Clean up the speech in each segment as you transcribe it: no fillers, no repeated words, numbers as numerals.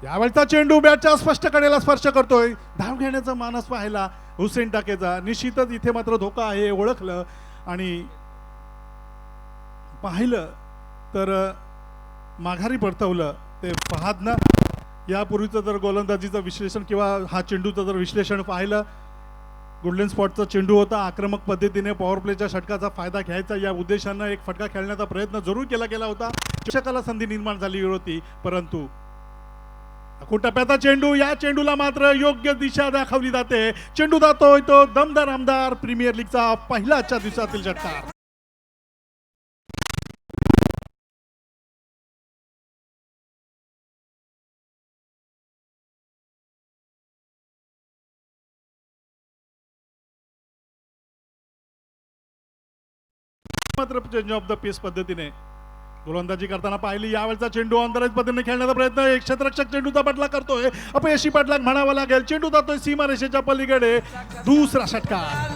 यावेळचा चेंडू बॅटच्या स्पष्ट कडेला स्पर्श करतोय. धाव घेण्याचा मानस पाहिला हुसेन टाकेचा. निश्चितच इथे मात्र धोका आहे ओळखलं आणि पाहिलं तर माघारी परतवलं ते फहादनं. यापूर्वीचं जर गोलंदाजीचं विश्लेषण किंवा हा चेंडूचं जर विश्लेषण पाहिलं, गोल्डन स्पॉटचा चेंडू होता. आक्रमक पद्धतीने पॉवर प्लेच्या षटकाचा फायदा घ्यायचा या उद्देशानं एक फटका खेळण्याचा प्रयत्न जरूर केला गेला होता. चषकाला संधी निर्माण झाली होती, परंतु टप्प्याचा चेंडू. या चेंडूला मात्र योग्य दिशा दाखवली जाते. चेंडू जातोय तो दमदार आमदार प्रीमियर लीगचा पहिला आजच्या दिवसातील षटकार. मात्र चेंज ऑफ द पेस पद्धतीने गोलंदाजी करताना पाहिली. यावेळचा चेंडू अंतराळी पद्धतीने खेळण्याचा प्रयत्न. एक क्षेत्ररक्षक चेंडूचा पाठलाग करतोय. अपयशी पाठलाग म्हणावा लागेल. चेंडू जातोय सीमारेषेच्या पलीकडे. दुसरा षटकार.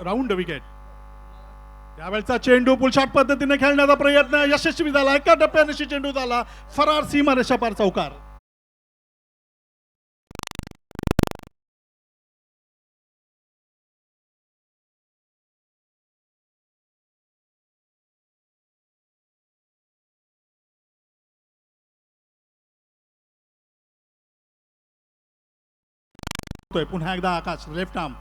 Round wicket. यावेळचा चेंडू पुलशॉट पद्धतीने खेळण्याचा प्रयत्न यशस्वी झाला. एका टप्प्यानिशी चेंडू झाला फरार. सीमारेषा पार चौकार. पुन्हा एकदा आकाश लेफ्ट आर्म.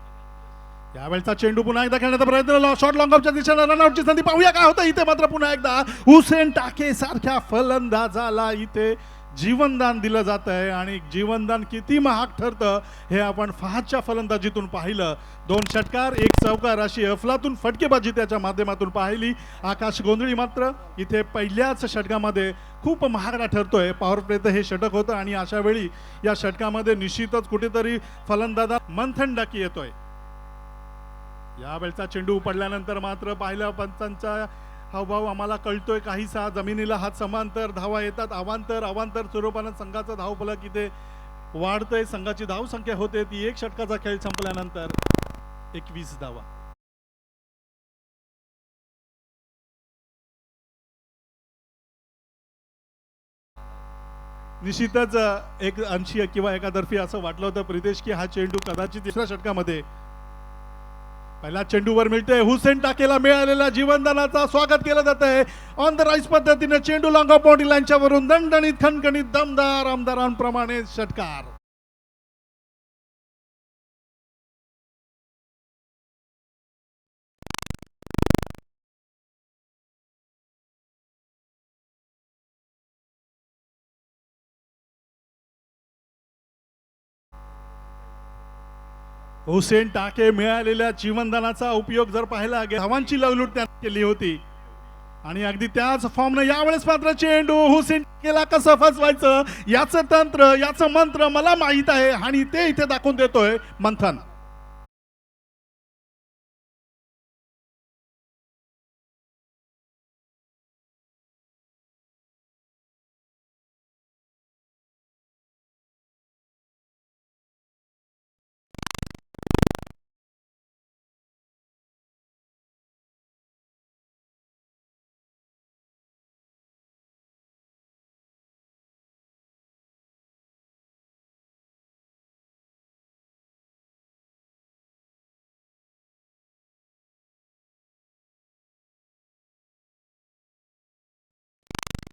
यावेळचा चेंडू पुन्हा एकदा खेळण्याचा प्रयत्न. शॉर्ट लॉंग ऑफच्या दिशेने रनआउटची संधी पाहूया काय होतं इथे. मात्र पुन्हा एकदा हुसेन टाके सारख्या फलंदाजाला इथे जीवनदान दिलं जात आहे आणि जीवनदान किती महाग ठरतं हे आपण फहादच्या फलंदाजीतून पाहिलं. 2 षटकार 1 चौकार अशी अफलातून फटकेबाजी त्याच्या माध्यमातून पाहिली. आकाश गोंधळी मात्र इथे पहिल्याच षटकामध्ये खूप महागडा ठरतोय. पॉवर प्लेचं हे षटक होतं आणि अशा वेळी या षटकामध्ये निश्चितच कुठेतरी फलंदाजा मंथन डाकी येतोय. यावेळचा चेंडू पडल्यानंतर मात्र पाहिलं पंचांचा हावभाव आम्हाला कळतोय काहीसा. जमिनीला हात समांतर धावा येतात. अवांतर स्वरूपानं संघाचा धावफलक इथे वाढतोय. संघाची धाव संख्या होते ती 1 षटकाचा खेळ संपल्यानंतर 21 धावा. निश्चितच एक अंशी किंवा एकातर्फी असं वाटलं होतं प्रितेश की हा चेंडू कदाचित तिसऱ्या षटकामध्ये. पहिल्या चेंडूवर मिळते. हुसेन टाकेला मिळालेल्या जीवनदानाचा स्वागत केलं जात आहे. ऑन द राईस पद्धतीने चेंडू लॉंग ऑफ बाउंड्री लाईनच्या वरून दणदणीत खणखणीत दमदार आमदारांप्रमाणे षटकार. हुसेन टाके मिळालेल्या जीवनदानाचा उपयोग जर पाहिला धावांची लवलूट त्याने केली होती आणि अगदी त्याच फॉर्मनं यावेळेस मात्र चेंडू हुसेन टाकेला कसं फसवायचं याचं तंत्र याचं मंत्र मला माहित आहे आणि ते इथे दाखवून देतोय मंथन.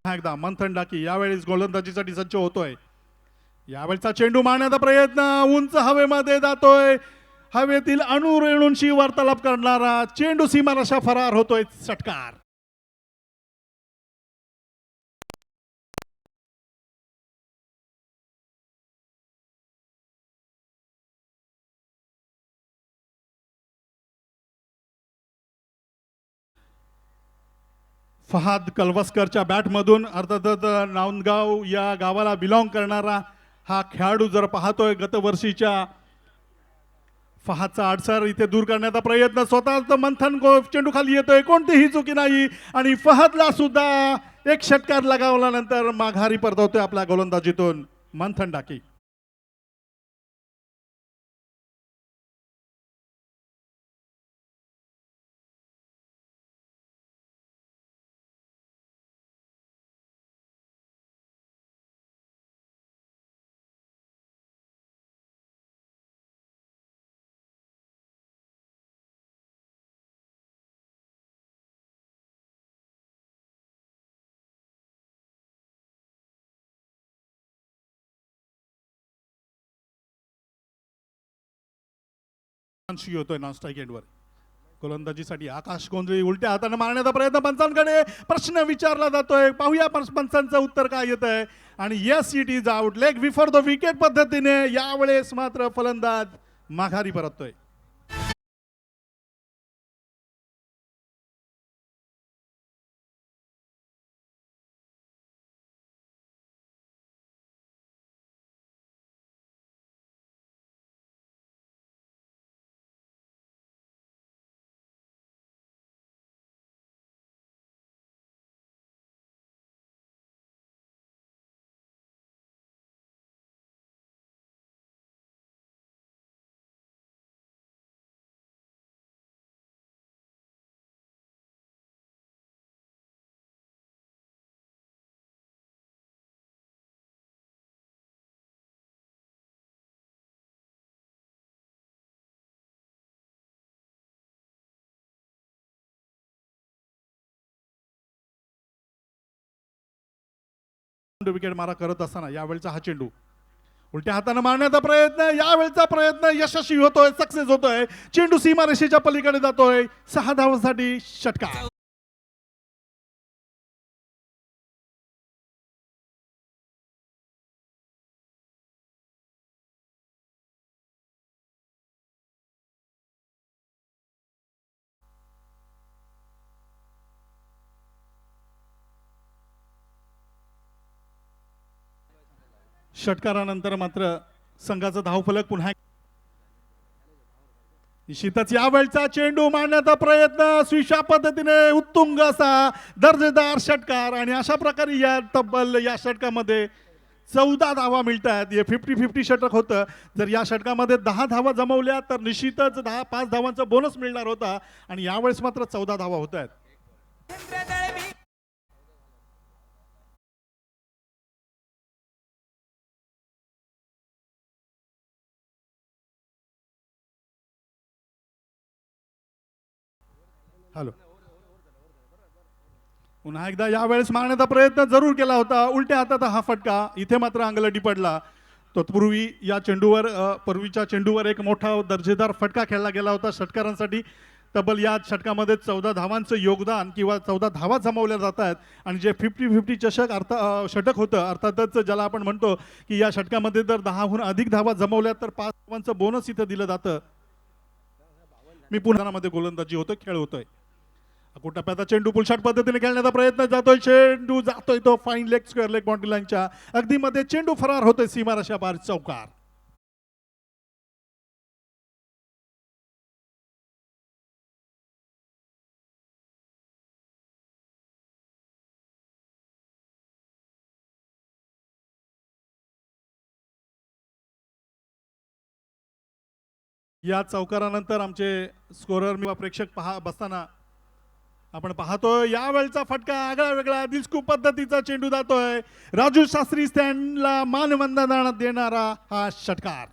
एकदा मंथन डाकी यावेळेस गोलंदाजीसाठी सज्ज होतोय. यावेळचा चेंडू मारण्याचा प्रयत्न उंच हवेमध्ये जातोय. हवेतील अणुरेणूंशी वार्तालाप करणारा चेंडू सीमारेषा फरार होतोय. षटकार. फहाद कलवस्करच्या बॅटमधून अर्थातच नांदगाव या गावाला बिलॉंग करणारा हा खेळाडू जर पाहतोय गतवर्षीच्या फहादचा अडसर इथे दूर करण्याचा प्रयत्न. स्वतःच मंथन चेंडू खाली येतोय. कोणतीही चुकी नाही आणि फहादला सुद्धा 1 षटकार लगावल्यानंतर माघारी परतवतोय आपल्या गोलंदाजीतून मंथन डाकी. हिमांशू होतोय नॉन स्ट्राईक एंडवर. गोलंदाजीसाठी आकाश गोंधळी उलट्या हाताने मारण्याचा प्रयत्न पंचांकडे. प्रश्न विचारला जातोय, पाहूया पंचांचं उत्तर काय येत आहे. आणि yes, it is out. Leg before the wicket पद्धतीने यावेळेस मात्र फलंदाज माघारी परततोय. विकेट मारा करत असताना यावेळचा हा चेंडू उलट्या हाताने मारण्याचा प्रयत्न. यावेळचा प्रयत्न यशस्वी होतोय, सक्सेस होतोय. चेंडू सीमारेषेच्या पलीकडे जातोय. 6 धावांसाठी षटकार. षटकारानंतर मात्र संघाचा धावफलक पुन्हा. निश्चितच यावेळचा चेंडू मारण्याचा प्रयत्न स्विशा पद्धतीने उत्तुंग असा दर्जेदार षटकार. आणि अशा प्रकारे या तब्बल या षटकामध्ये 14 धावा मिळतात. हे 50-50 षटक होतं. जर या षटकामध्ये 10 धावा जमवल्या तर निश्चितच 5 धावांचा बोनस मिळणार होता. आणि यावेळेस मात्र 14 धावा होत आहेत. हॅलो, पुन्हा एकदा यावेळेस मारण्याचा प्रयत्न जरूर केला होता. उलट्या हातात हा फटका. इथे मात्र अंगलटी पडला. तत्पूर्वी या चेंडूवर पूर्वीच्या चेंडूवर एक मोठा दर्जेदार फटका खेळला गेला होता षटकारांसाठी. तब्बल या षटकामध्ये 14 धावांचं योगदान किंवा 14 धावा जमवल्या जात आहेत. आणि जे 50-50 चषक षटक होतं, अर्थातच ज्याला आपण म्हणतो की या षटकामध्ये जर 10हून अधिक धावा जमवल्या तर 5 धावांचं बोनस इथं दिलं जातं. मी पुन्हा मध्ये गोलंदाजी होतोय, खेळ होतोय. टप्प्याचा चेंडू पुलशॉट पद्धतीने खेळण्याचा प्रयत्न जातोय. चेंडू जातोय तो fine leg square leg boundary लाईनच्या अगदी मध्ये. चेंडू फरार होतोय सीमारेषा पार. चौकार. या चौकारानंतर आमचे स्कोरर मी प्रेक्षक बसताना आपण पाहतोय यावेळचा फटका आगळा वेगळा दिलस्कूप पद्धतीचा चेंडू जातोय. राजू शास्त्री स्टँडला मानवंदना देणारा हा षटकार.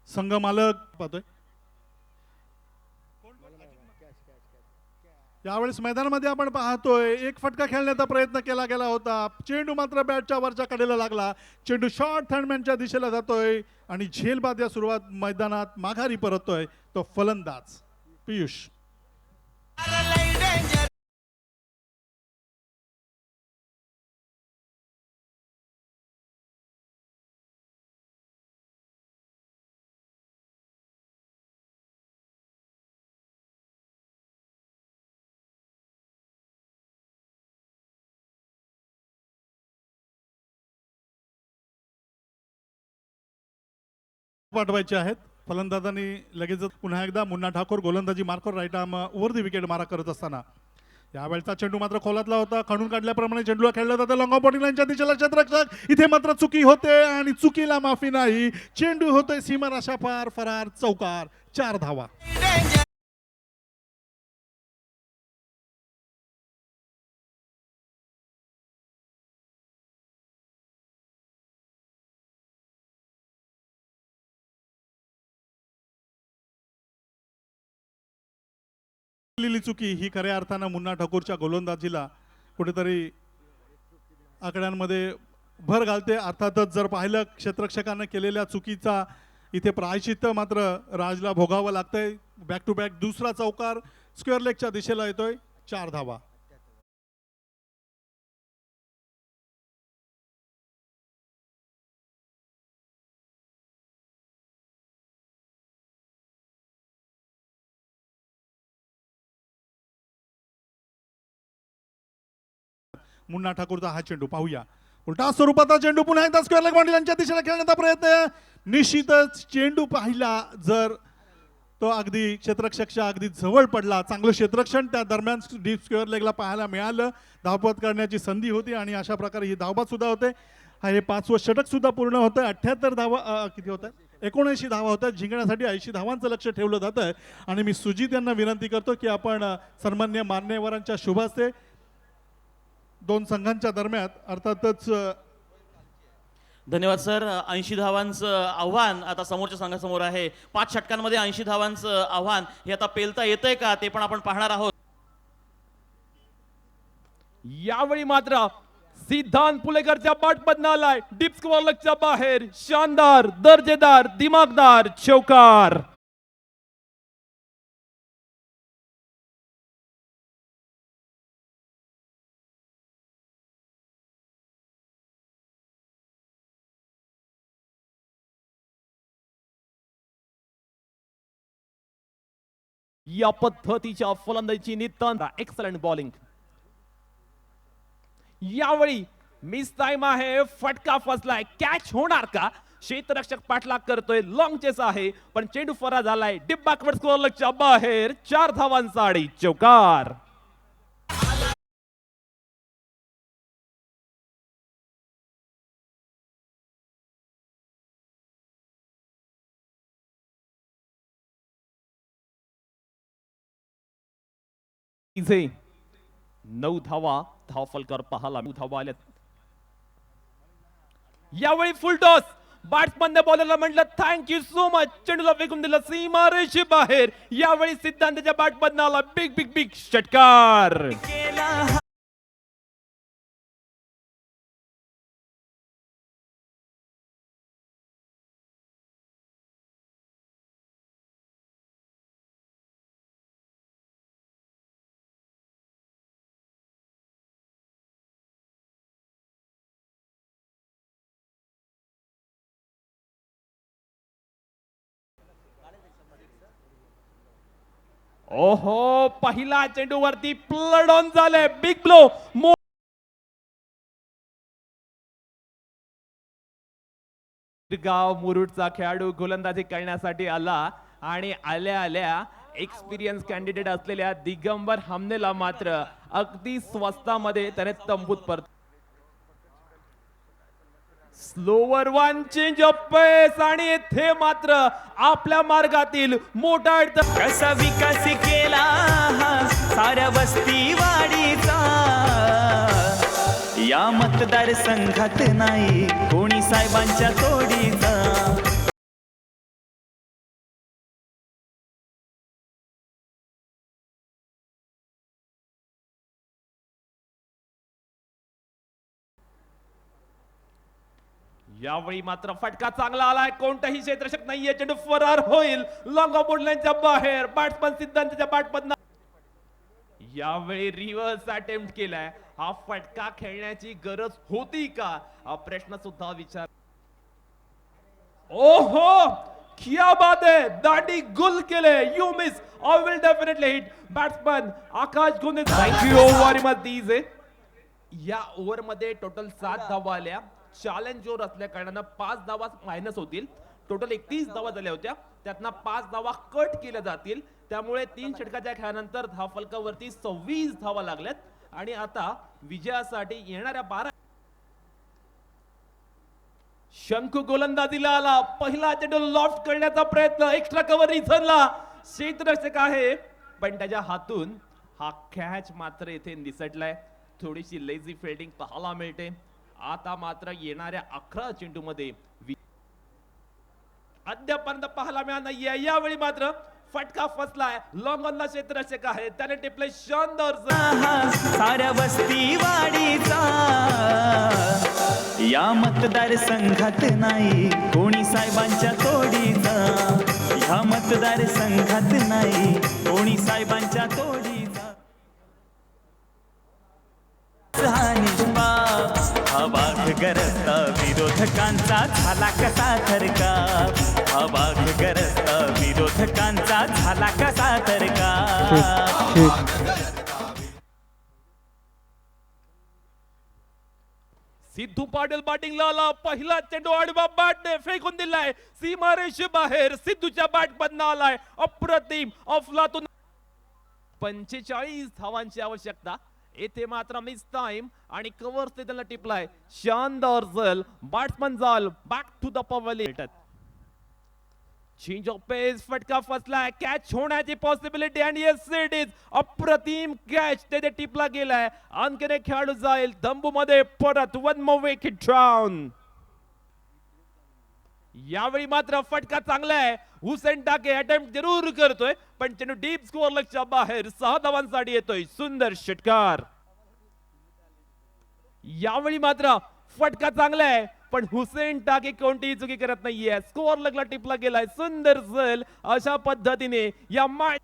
संघ मालक पाहतोय यावेळेस मैदानामध्ये आपण पाहतोय एक फटका खेळण्याचा प्रयत्न केला गेला होता. चेंडू मात्र बॅटच्या वरच्या कडेला लागला. चेंडू शॉर्ट हँडमॅनच्या दिशेला जातोय आणि झेलबाद या सुरुवात मैदानात माघारी परततोय तो फलंदाज पियुष. पाठवायचे आहेत. फलंदाजांनी लगेच पुन्हा एकदा मुन्ना ठाकूर गोलंदाजी marker right arm over the wicket मारा करत असताना यावेळचा चेंडू मात्र खोलातला होता. खणून काढल्याप्रमाणे चेंडूला खेळला जातं लॉंग ऑफ बॉटिंग लाईनच्या दिशेला क्षेत्ररक्षक. इथे मात्र चुकी होते आणि चुकीला माफी नाही. चेंडू होतोय सीमारेषा पार. फरार. चौकार. 4 धावा. केलेली चुकी ही खऱ्या अर्थानं मुन्ना ठाकूरच्या गोलंदाजीला कुठेतरी आकड्यांमध्ये भर घालते. अर्थातच जर पाहिलं क्षेत्ररक्षकानं केलेल्या चुकीचा इथे प्रायश्चित्त मात्र राजला भोगावं लागतंय. बॅक टू बॅक दुसरा चौकार स्क्वेअर लेगच्या दिशेला येतोय. 4 धावा. मुन्ना ठाकूरचा हा चेंडू पाहूया. उलटा स्वरूपाचा चेंडू पुन्हा एकदा स्क्वेअर लेग बाउंड्री यांच्या दिशेला खेळण्याचा प्रयत्न. निश्चितच चेंडू पाहिला जर तो अगदी क्षेत्ररक्षकच्या अगदी जवळ पडला. चांगलं क्षेत्ररक्षण त्या दरम्यान डीप स्क्वेअर लेगला पाहायला मिळालं. धावपत करण्याची संधी होती आणि अशा प्रकारे ही धावपत सुद्धा होते. हा हे 5वं षटक सुद्धा पूर्ण होतं. 78 धावा किती होत आहेत? 79 धावा होतात. जिंकण्यासाठी 80 धावांचं लक्ष ठेवलं जातं आणि मी सुजित यांना विनंती करतो की आपण सन्मान्य मान्यवरांच्या शुभ हस्ते दोन संघांच्या दरम्यान अर्थातच धन्यवाद सर. 80 धावांचं आव्हान आता समोरच्या संघासमोर आहे. 5 षटकांमध्ये 80 धावांचं आव्हान हे आता पेलता येतंय का ते पण आपण पाहणार आहोत. यावेळी मात्र सिद्धांत पुलेकरच्या बॅटमधनं आलाय डीप स्क्वेअर लेगच्या बाहेर. शानदार, दर्जेदार, दिमागदार चौकार. या पद्धतीच्या फलंदाजीची नितांत एक्सलंट बॉलिंग. यावेळी मिस टाइम आहे. फटका फसलाय. कॅच होणार का? क्षेत्ररक्षक पाठलाग करतोय. लॉंग चेस आहे पण चेंडू फरा झालाय. डीप बॅकवर्ड स्क्वेअर लेगच्या बाहेर. 4 धावांचा आणि चौकार. इथे 9 धावा धावफलकर पाहायला 9 धावा आल्यात. यावेळी फुल टॉस. बॅट्समनने बॉलरला म्हटलं थँक्यू सो मच. चेंडूला फेकून दिलं सीमारेषे बाहेर. यावेळी सिद्धांतच्या बॅटमधनं आला बिग बिग बिग षटकार. ओहो, पहिला चेंडू वरती प्लड ऑन झाले. Big blow. गाव मुरुडचा खेळाडू गोलंदाजी करण्यासाठी आला आणि आल्या आल्या एक्सपिरियन्स कॅन्डिडेट असलेल्या दिगंबर हमनेला मात्र अगदी स्वस्तामध्ये त्याने तंबूत परत. स्लोवर वन चेंज ऑफ पेस आणि इथे मात्र आपल्या मार्गातील मोठा कसा विकास केला साऱ्या वस्ती वाडीचा. या मतदारसंघात नाही कोणी साहेबांच्या तोडीचा. यावेळी मात्र फटका चांगला आलाय. कोणताही क्षेत्ररक्षक नाहीये. चेंडू फरार होईल. लॉंग ऑफ बोर्डलाईनच्या बाहेर. बॅट्समन सिद्धांतच्या बॅटमधनं यावेळी रिव्हर्स अटेम्प्ट केलाय. हा फटका खेळण्याची गरज होती का हा प्रश्न सुद्धा विचार. ओहो, क्या बात है. दांडी गुल केले. You miss. I will definitely hit. Batsman Akash Gunde. Thank you very much. दीज या ओव्हर मध्ये टोटल 7 धावा आल्या. चॅलेंज ओव्हर असल्या कारणानं 5 धावा मायनस होतील. टोटल 31 धावा झाल्या होत्या. त्यातनं 5 धावा कट केल्या जातील. त्यामुळे 3 षटकाच्या खेळानंतर धावफलकावरती 26 धावा लागल्यात आणि आता विजयासाठी येणाऱ्या 12. शंकू गोलंदाजीला आला. पहिला चेंडू लॉफ्ट करण्याचा प्रयत्न. एक्स्ट्रा कव्हर रिझनला क्षेत्ररक्षक आहे पण त्याच्या हातून हा कॅच मात्र इथे निसटलाय. थोडीशी लेझी फिल्डिंग पाहायला मिळते. आता मात्र येणाऱ्या 11 चेंडू मध्ये अद्यापर्यंत पाहायला मिळाला नाहीये. यावेळी मात्र फटका फसलाय. लॉंग ऑनला क्षेत्ररक्षक आहे, त्याने टिपले शानदार झेल. आहा, साऱ्या वस्ती वाडीचा या मतदारसंघात नाही कोणी साहेबांच्या तोडीचा. ह्या मतदारसंघात नाही कोणी साहेबांच्या तोडीचा. हा निष्पाप हा वाघ गरजता विरोधकांचा झाला कसा थरकाप. हा वाघ गरजता विरोधकांचा झाला कसा थरकाप. सिद्धू पाटील बॅटिंगला आला. पहिला चेंडू आडवा बॅटने फेकून दिलाय सीमारेषे बाहेर. सिद्धूच्या बॅट मधनं आलाय अप्रतिम अफलातून. 45 धावांची आवश्यकता. येथे मात्र मिस टाइम आणि कव्हर त्याला टिपलाय शानदार झेल. बॅट्समन जाल back to the pavilion. Change of pace, फटका फसलाय. कॅच होण्याची पॉसिबिलिटी आणि येस इट इज अप्रतिम कॅच तेथे टिपला गेलाय. आणखीन एक खेळाडू जाईल तंबू मध्ये परत. One more wicket down. यावेळी मात्र फटका चांगला आहे. हुसेन टाके अटेम्प्ट जरूर करतोय पण चेंडू डीप स्कोअर लक्षच्या बाहेर. 6 धावांसाठी येतोय. सुंदर षटकार. यावेळी मात्र फटका चांगला आहे पण हुसेन टाके कोणतीही चुकी करत नाहीये. स्कोअर लगला टिपला गेलाय. सुंदर झेल. अशा पद्धतीने या मॅच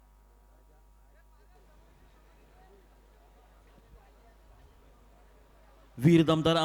वीर दमदार